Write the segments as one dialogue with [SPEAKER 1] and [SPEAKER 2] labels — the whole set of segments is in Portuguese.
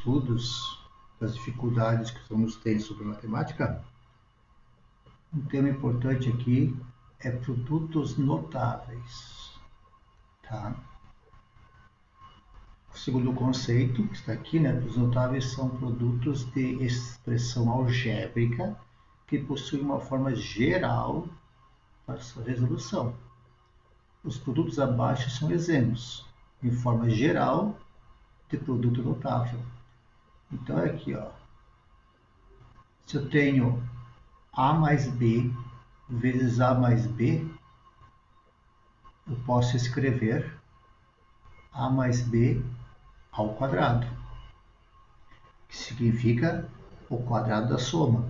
[SPEAKER 1] estudos, das dificuldades que os alunos têm sobre matemática, um tema importante aqui é produtos notáveis. Tá? O segundo conceito, que está aqui, né, os notáveis são produtos de expressão algébrica que possuem uma forma geral para sua resolução. Os produtos abaixo são exemplos, em forma geral, de produto notável. Então, é aqui, ó. Se eu tenho A mais B vezes A mais B, eu posso escrever A mais B ao quadrado, que significa o quadrado da soma.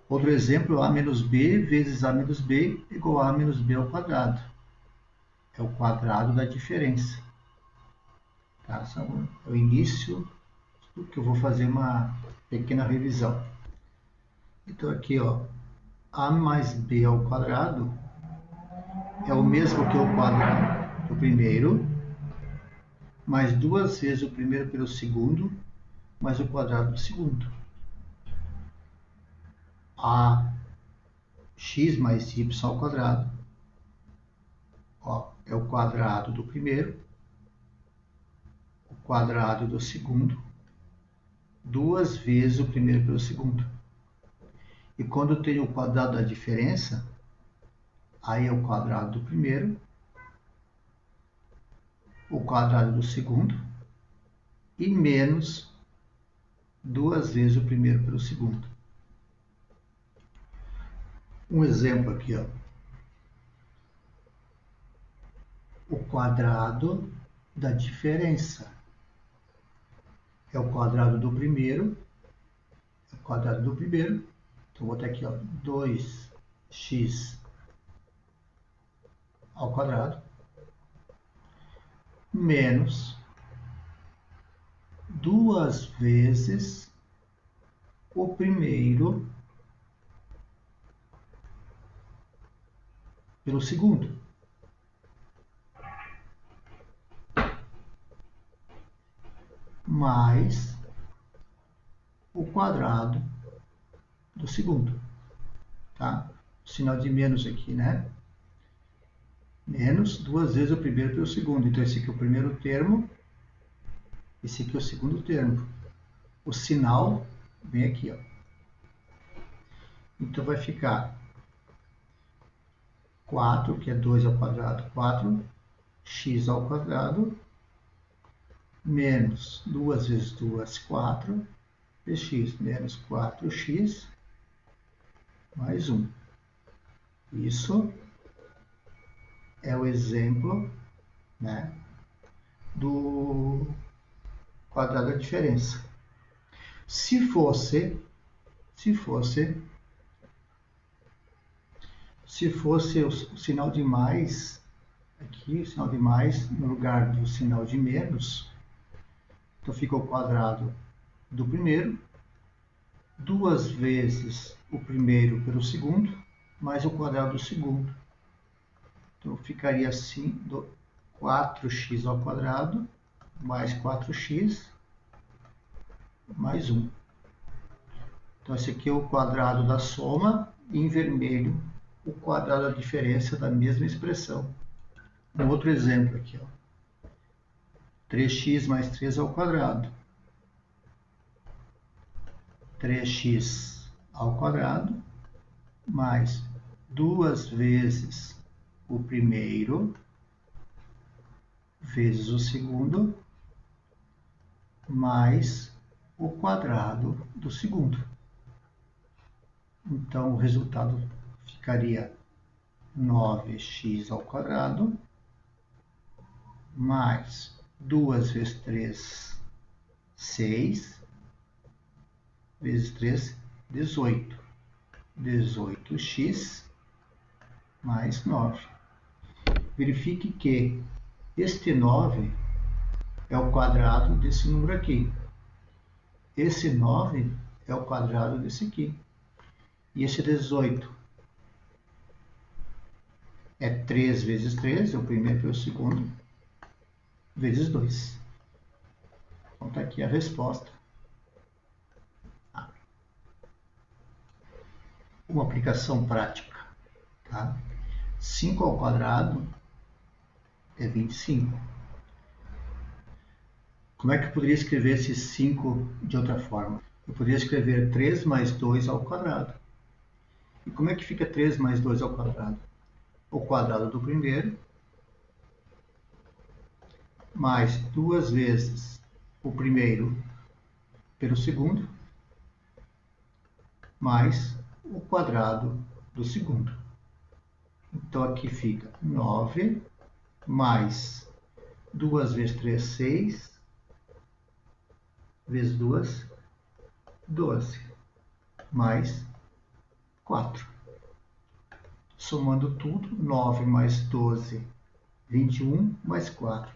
[SPEAKER 1] Outro exemplo, A menos B vezes A menos B igual a menos B ao quadrado. É o quadrado da diferença. Tá? É o início que eu vou fazer uma pequena revisão. Então aqui, ó, A mais B ao quadrado é o mesmo que o quadrado do primeiro, mais duas vezes o primeiro pelo segundo, mais o quadrado do segundo. A x mais y ao quadrado, ó, é o quadrado do primeiro, o quadrado do segundo, duas vezes o primeiro pelo segundo. E quando eu tenho o quadrado da diferença, aí é o quadrado do primeiro, o quadrado do segundo e menos duas vezes o primeiro pelo segundo. Um exemplo aqui, ó. O quadrado da diferença é o quadrado do primeiro, Então, vou botar aqui, ó, 2x ao quadrado menos duas vezes o primeiro pelo segundo. Mais o quadrado do segundo. Tá? O sinal de menos aqui, né? Menos duas vezes o primeiro pelo segundo. Então, esse aqui é o primeiro termo, esse aqui é o segundo termo. O sinal vem aqui, ó. Então, vai ficar 4, que é 2 ao quadrado, 4x ao quadrado, menos 2 vezes 2, 4, x menos 4x, mais 1. Isso é o exemplo, né, do quadrado da diferença. Se fosse o sinal de mais, aqui, o sinal de mais no lugar do sinal de menos, então fica o quadrado do primeiro, duas vezes o primeiro pelo segundo, mais o quadrado do segundo. Então ficaria assim, 4x ao quadrado, mais 4x, mais 1. Então esse aqui é o quadrado da soma, e em vermelho o quadrado da diferença da mesma expressão. Um outro exemplo aqui, ó. 3x mais 3 ao quadrado. 3x ao quadrado, mais duas vezes o primeiro, vezes o segundo, mais o quadrado do segundo. Então, o resultado ficaria 9x ao quadrado, mais 2 vezes 3, 6, vezes 3, 18. 18x mais 9. Verifique que este 9 é o quadrado desse número aqui. Esse 9 é o quadrado desse aqui. E esse 18 é 3 vezes 3, é o primeiro pelo segundo, vezes 2. Então está aqui a resposta. Uma aplicação prática. Tá? 5 ao quadrado é 25. Como é que eu poderia escrever esse 5 de outra forma? Eu poderia escrever 3 mais 2 ao quadrado. E como é que fica 3 mais 2 ao quadrado? O quadrado do primeiro mais 2 vezes o primeiro pelo segundo mais o quadrado do segundo. Então aqui fica 9 mais 2 vezes 3, 6, vezes 2, 12, mais 4. Somando tudo, 9 mais 12, 21, mais 4,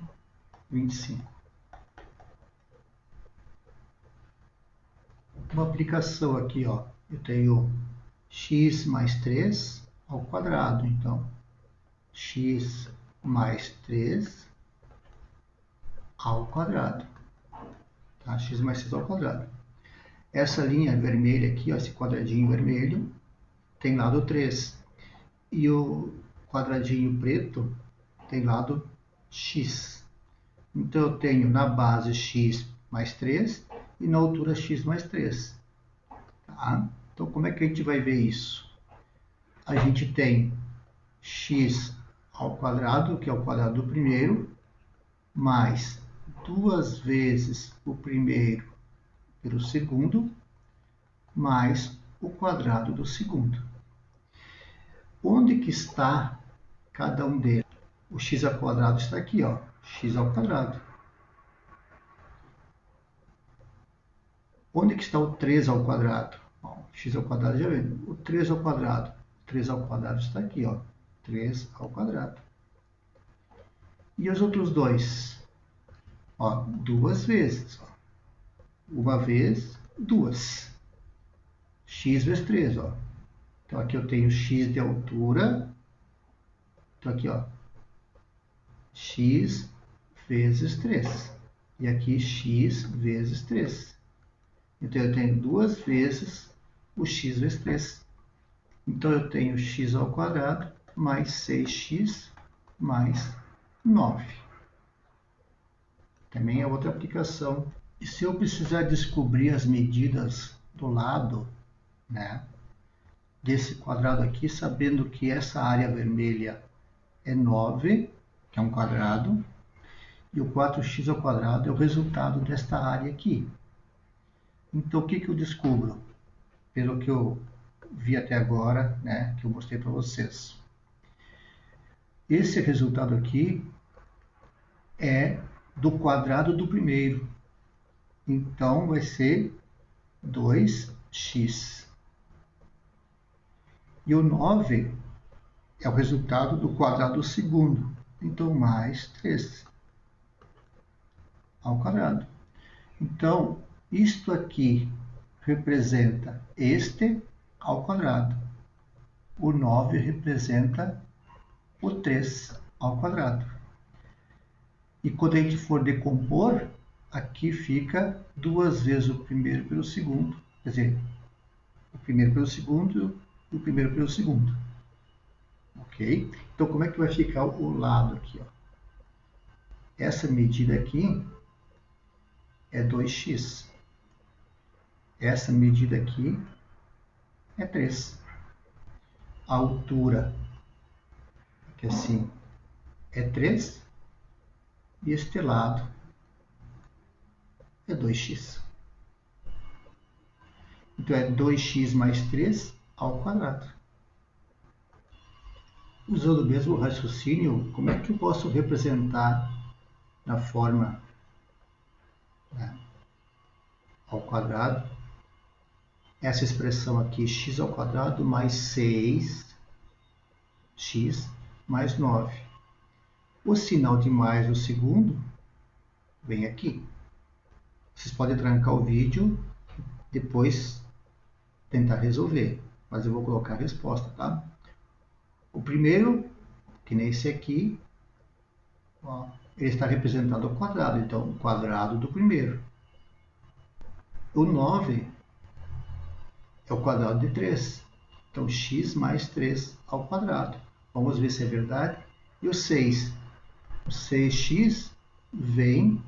[SPEAKER 1] 25. Uma aplicação aqui, ó, eu tenho x mais 3 ao quadrado, então x mais 3 ao quadrado. Tá? X mais 3 ao quadrado. Essa linha vermelha aqui, ó, esse quadradinho vermelho, tem lado 3. E o quadradinho preto tem lado x. Então eu tenho na base x mais 3 e na altura x mais 3. Tá? Então como é que a gente vai ver isso? A gente tem x ao quadrado, que é o quadrado do primeiro, mais 2 vezes o primeiro pelo segundo, mais o quadrado do segundo. Onde que está cada um deles? O x ao quadrado está aqui, ó, x ao quadrado. Onde que está o 3 ao quadrado? Bom, x ao quadrado já vem. O 3 ao quadrado. O 3 ao quadrado está aqui, ó, 3 ao quadrado. E os outros dois? Ó, 2 vezes. Ó. Uma vez, 2. X vezes 3, ó. Então aqui eu tenho x de altura. Então aqui, ó, x vezes 3. E aqui x vezes 3. Então eu tenho 2 vezes o x vezes 3. Então eu tenho x ao quadrado mais 6x mais 9. Também é outra aplicação. E se eu precisar descobrir as medidas do lado, né, desse quadrado aqui, sabendo que essa área vermelha é 9, que é um quadrado, e o 4x ao quadrado é o resultado desta área aqui. Então, o que que eu descubro? Pelo que eu vi até agora, né, que eu mostrei para vocês. Esse resultado aqui é do quadrado do primeiro. Então, vai ser 2x. E o 9 é o resultado do quadrado do segundo. Então, mais 3 ao quadrado. Então, isto aqui representa este ao quadrado. O 9 representa o 3 ao quadrado. E quando a gente for decompor, aqui fica 2 vezes o primeiro pelo segundo. Quer dizer, o primeiro pelo segundo e o primeiro pelo segundo. Ok? Então, como é que vai ficar o lado aqui? Ó? Essa medida aqui é 2x. Essa medida aqui é 3. A altura, que assim, é 3. E este lado é 2x. Então, é 2x mais 3 ao quadrado. Usando o mesmo raciocínio, como é que eu posso representar na forma, né, ao quadrado essa expressão aqui, x ao quadrado mais 6x mais 9. O sinal de mais no segundo vem aqui. Vocês podem trancar o vídeo, depois tentar resolver, mas eu vou colocar a resposta, tá? O primeiro, que nem esse aqui, ó, ele está representado ao quadrado, então o quadrado do primeiro. O 9 é o quadrado de 3. Então, x mais 3 ao quadrado. Vamos ver se é verdade. E o 6? O 6x vem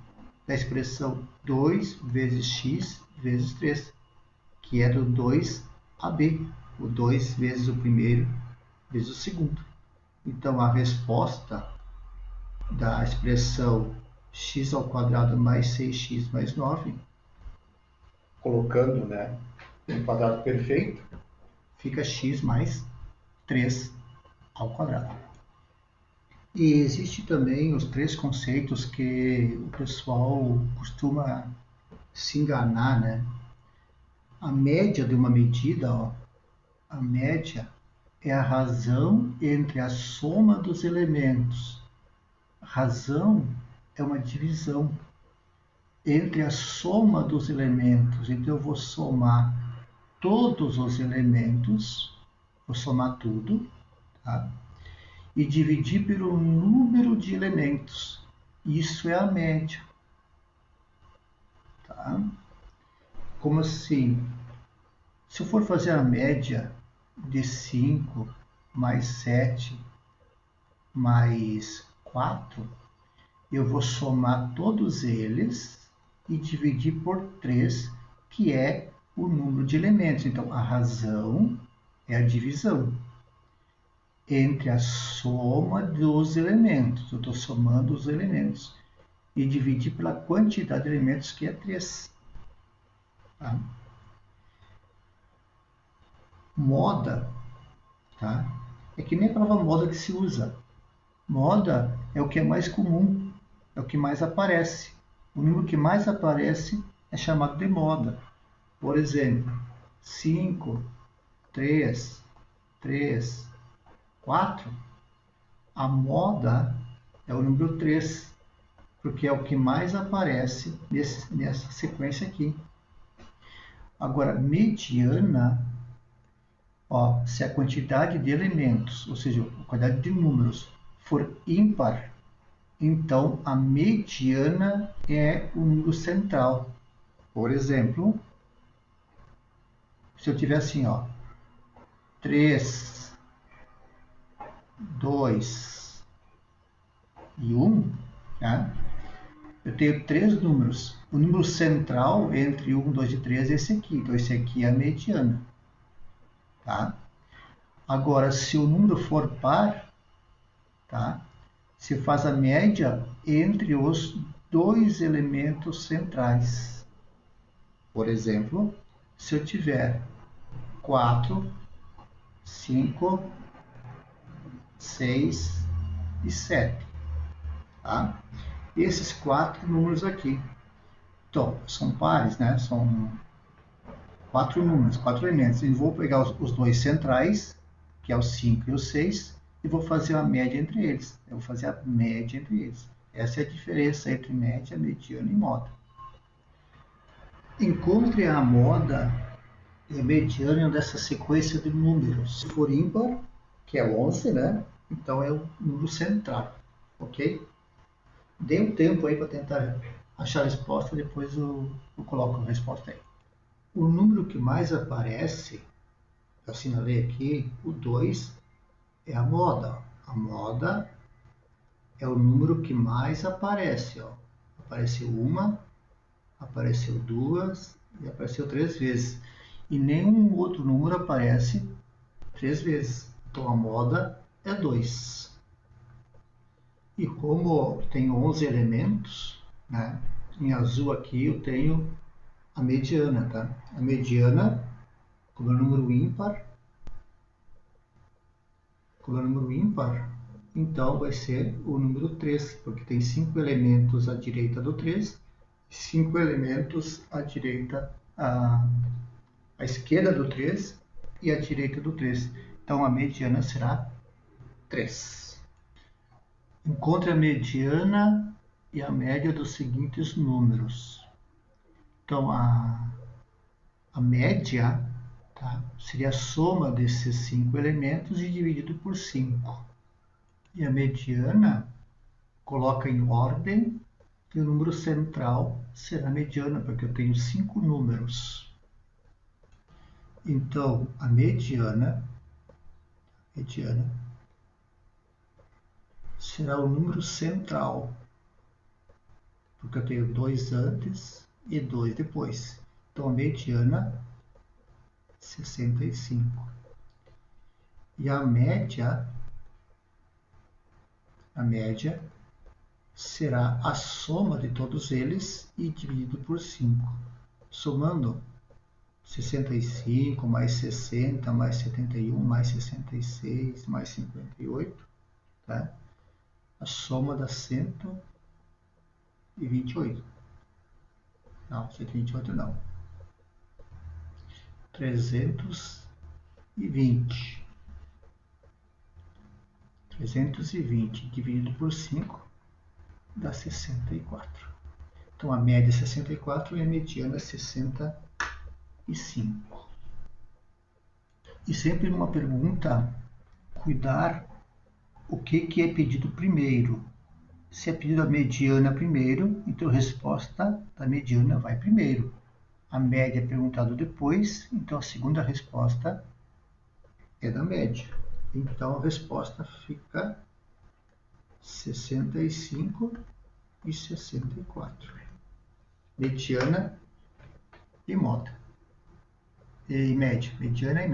[SPEAKER 1] da expressão 2 vezes x vezes 3, que é do 2ab. O 2 vezes o primeiro vezes o segundo. Então, a resposta da expressão x ao quadrado mais 6x mais 9, colocando, né, um quadrado perfeito, fica x mais 3 ao quadrado. E existe também os 3 conceitos que o pessoal costuma se enganar, né? A média de uma medida, ó, a média é a razão entre a soma dos elementos. Razão é uma divisão entre a soma dos elementos. Então, eu vou somar todos os elementos, vou somar tudo, tá? E dividir pelo número de elementos. Isso é a média. Tá? Como assim? Se eu for fazer a média de 5 mais 7 mais 4, eu vou somar todos eles e dividir por 3, que é o número de elementos. Então, a razão é a divisão entre a soma dos elementos. Eu estou somando os elementos. E dividir pela quantidade de elementos, que é 3. Tá? Moda, tá? É que nem a palavra moda que se usa. Moda é o que é mais comum, é o que mais aparece. O número que mais aparece é chamado de moda. Por exemplo, 5, 3, 3, 4. A moda é o número 3, porque é o que mais aparece nessa sequência aqui. Agora, mediana, ó, se a quantidade de elementos, ou seja, a quantidade de números, for ímpar, então a mediana é o número central. Por exemplo, se eu tiver assim, ó, 3, 2 e 1, tá? Eu tenho 3 números. O número central entre 1, 2 e 3 é esse aqui. Então, esse aqui é a mediana. Tá? Agora, se o número for par, tá? Se faz a média entre os 2 elementos centrais. Por exemplo, se eu tiver 4, 5, 6 e 7. Tá? Esses 4 números aqui. Então, são pares, né? São 4 números, 4 elementos. E vou pegar os 2 centrais, que é o 5 e o 6, e vou fazer a média entre eles. Eu vou fazer a média entre eles. Essa é a diferença entre média, mediana e moda. Encontre a moda e a mediana dessa sequência de números. Se for ímpar, que é 11, né? Então é o número central, ok? Dê um tempo aí para tentar achar a resposta, depois eu coloco a resposta aí. O número que mais aparece, eu assinalei aqui, o 2, é a moda. A moda é o número que mais aparece. Ó. Apareceu uma, apareceu 2 e apareceu 3 vezes. E nenhum outro número aparece 3 vezes. Então a moda é 2. E como tem 11 elementos, né, em azul aqui eu tenho a mediana. Tá? A mediana, como é um número ímpar, então vai ser o número 3, porque tem 5 elementos à direita do 3 e 5 elementos à direita, à esquerda do 3 e à direita do 3. Então a mediana será 3. Encontre a mediana e a média dos seguintes números. Então a média, tá, seria a soma desses 5 elementos e dividido por 5. E a mediana coloca em ordem E o número central será a mediana, porque eu tenho 5 números. Então, a mediana será o número central, porque eu tenho 2 antes e 2 depois. Então, a mediana, 65. E a média será a soma de todos eles e dividido por 5. Somando 65 mais 60 mais 71 mais 66 mais 58, tá? A soma dá 128. Não, 128 não. 320. 320 dividido por 5 dá 64. Então a média é 64 e a mediana é 65. E sempre numa pergunta, cuidar o que é pedido primeiro. Se é pedido a mediana primeiro, então a resposta da mediana vai primeiro. A média é perguntado depois, então a segunda resposta é da média. Então a resposta fica 65 e 64. Mediana e moda. E média. Mediana e média.